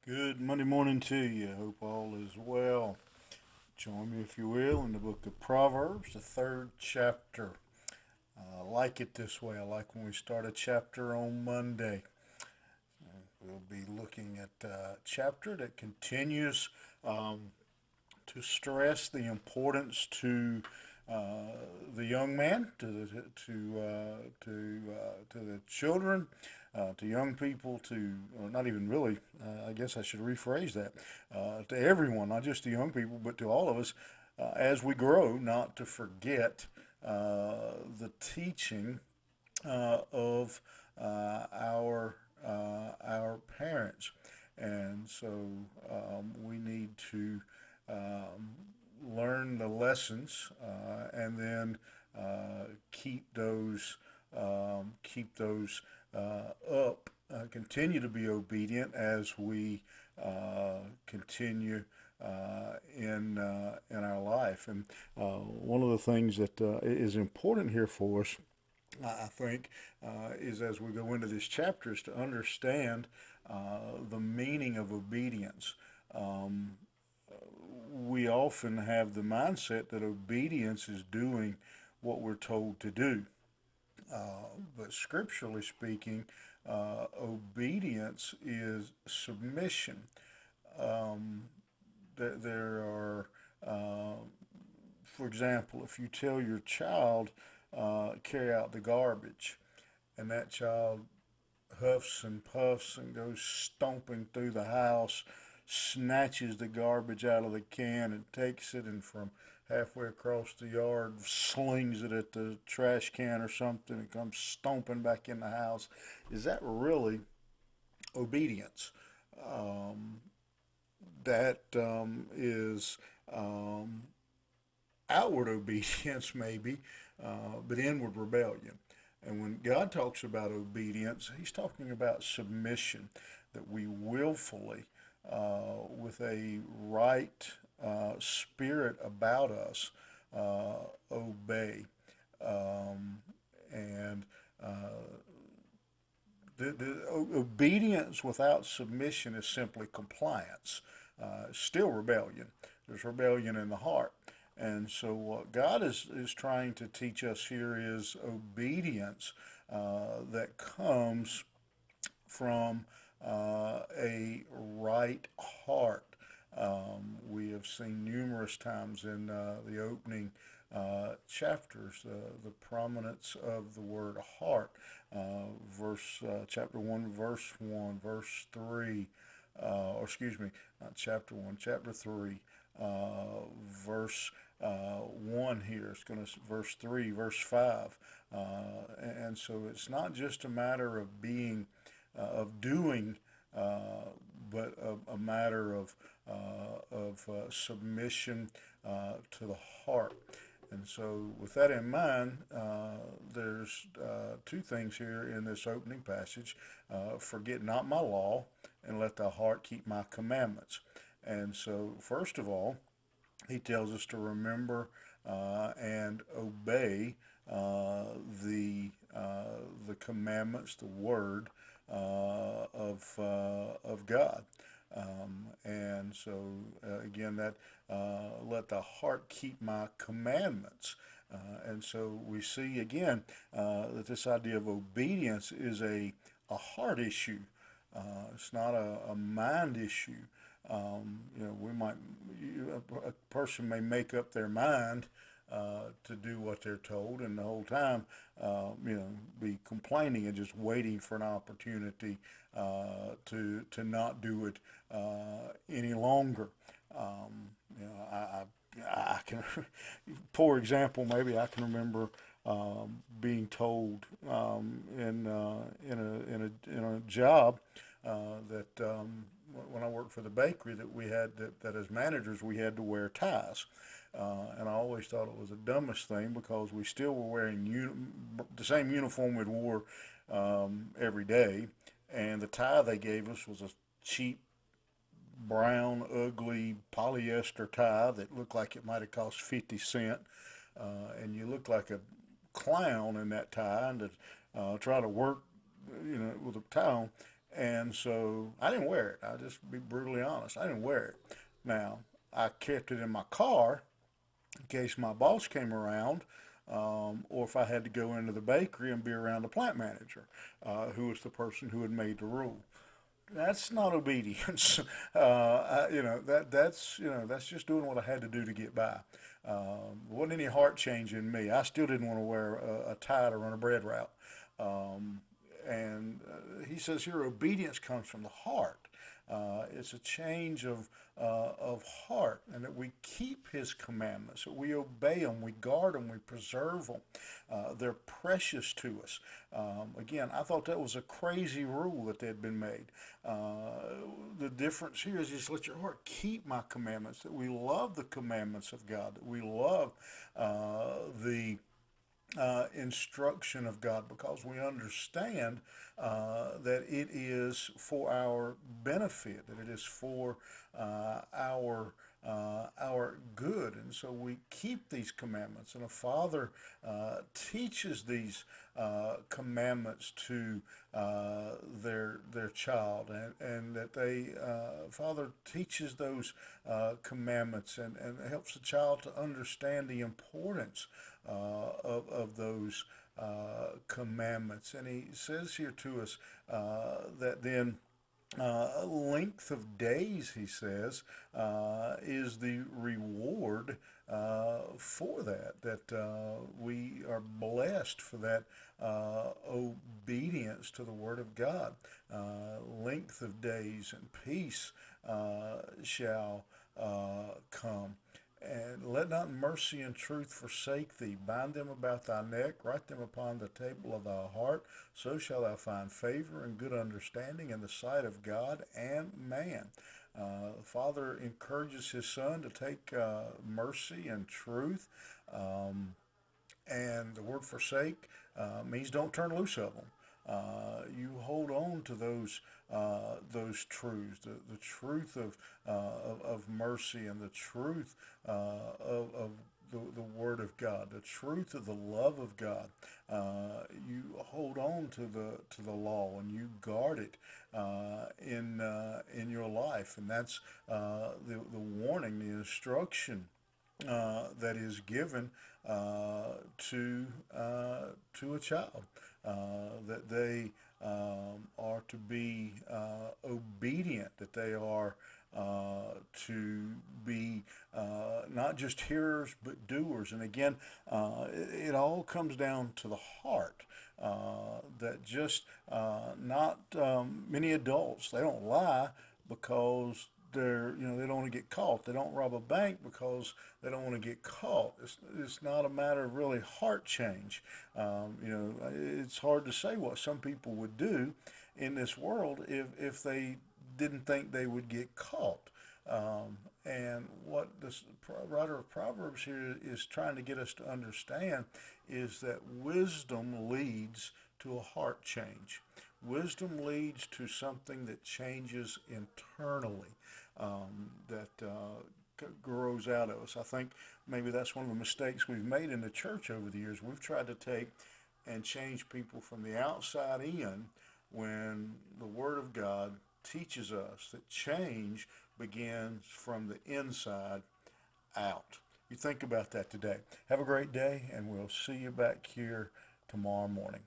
Good Monday morning to you. Hope all is well. Join me, if you will, in the book of Proverbs, the third chapter. I like it this way. I like when we start a chapter on Monday. We'll be looking at a chapter that continues um, to stress the importance to the young man, to the children, to young people, to or not even really. I guess I should rephrase that to everyone, not just to young people, but to all of us as we grow, not to forget the teaching of our parents, and so we need to um, learn the lessons and then keep those up. Continue to be obedient as we continue in our life. And one of the things that is important here for us, I think, is as we go into this chapter, is to understand the meaning of obedience. Um, we often have the mindset that obedience is doing what we're told to do. But scripturally speaking, obedience is submission. Um, there are, uh, for example, if you tell your child, carry out the garbage, and that child huffs and puffs and goes stomping through the house, snatches the garbage out of the can and takes it, and from halfway across the yard slings it at the trash can or something and comes stomping back in the house. Is that really obedience? Um, that is outward obedience, maybe, but inward rebellion. And when God talks about obedience, He's talking about submission, that we willfully, with a right spirit about us, obey. Um, and the obedience without submission is simply compliance, still rebellion. There's rebellion in the heart. And so, what God is trying to teach us here is obedience that comes from a right heart. We have seen numerous times in the opening chapters the prominence of the word heart. Chapter 1, verse 1, verse 3, or excuse me, not chapter 1, chapter 3, verse 1 here. It's going to verse 3, verse 5. And so it's not just a matter of being of doing, but a matter of submission to the heart. And so, with that in mind, there's two things here in this opening passage: forget not my law, and let thy heart keep my commandments. And so, first of all, he tells us to remember and obey uh, the the commandments, the word of God. And so again, that let the heart keep my commandments. And so we see again that this idea of obedience is a heart issue. It's not a mind issue. We might a person may make up their mind to do what they're told, and the whole time, be complaining and just waiting for an opportunity to not do it any longer. I can, poor example, maybe I can remember being told in a job that when I worked for the bakery that we had that as managers we had to wear ties. And I always thought it was the dumbest thing because we still were wearing the same uniform we'd wore every day, and the tie they gave us was a cheap brown, ugly polyester tie that looked like it might have cost 50 cents. And you looked like a clown in that tie and to try to work, with a tie on. And so I didn't wear it. I'll just be brutally honest. I didn't wear it. Now, I kept it in my car in case my boss came around, or if I had to go into the bakery and be around the plant manager, who was the person who had made the rule. That's not obedience. That's just doing what I had to do to get by. Wasn't any heart change in me. I still didn't want to wear a tie to run a bread route. Um, and he says here, obedience comes from the heart. It's a change of heart, and that we keep His commandments, that we obey them, we guard them, we preserve them. They're precious to us. Again, I thought that was a crazy rule that had been made. The difference here is just let your heart keep my commandments, that we love the commandments of God, that we love the instruction of God, because we understand that it is for our benefit, that it is for our good, and so we keep these commandments. And a father teaches these commandments to their child, and that father teaches those commandments, and helps the child to understand the importance of those commandments. And he says here to us that then length of days, he says, is the reward for that we are blessed for that obedience to the Word of God. Length of days and peace shall come. And let not mercy and truth forsake thee. Bind them about thy neck, write them upon the table of thy heart. So shalt thou find favor and good understanding in the sight of God and man. The Father encourages his Son to take mercy and truth. And the word forsake means don't turn loose of them. You hold on to those truths, the truth of mercy, and the truth of the Word of God, the truth of the love of God. You hold on to the law, and you guard it in your life, and that's the warning, the instruction that is given to a child, that they are to be obedient, that they are to be not just hearers but doers. And again, it all comes down to the heart. That just not many adults, they don't lie because they don't want to get caught. They don't rob a bank because they don't want to get caught. It's not a matter of really heart change. It's hard to say what some people would do in this world if they didn't think they would get caught. And what this writer of Proverbs here is trying to get us to understand is that wisdom leads to a heart change. Wisdom leads to something that changes internally, that grows out of us. I think maybe that's one of the mistakes we've made in the church over the years. We've tried to take and change people from the outside in, when the Word of God teaches us that change begins from the inside out. You think about that today. Have a great day, and we'll see you back here tomorrow morning.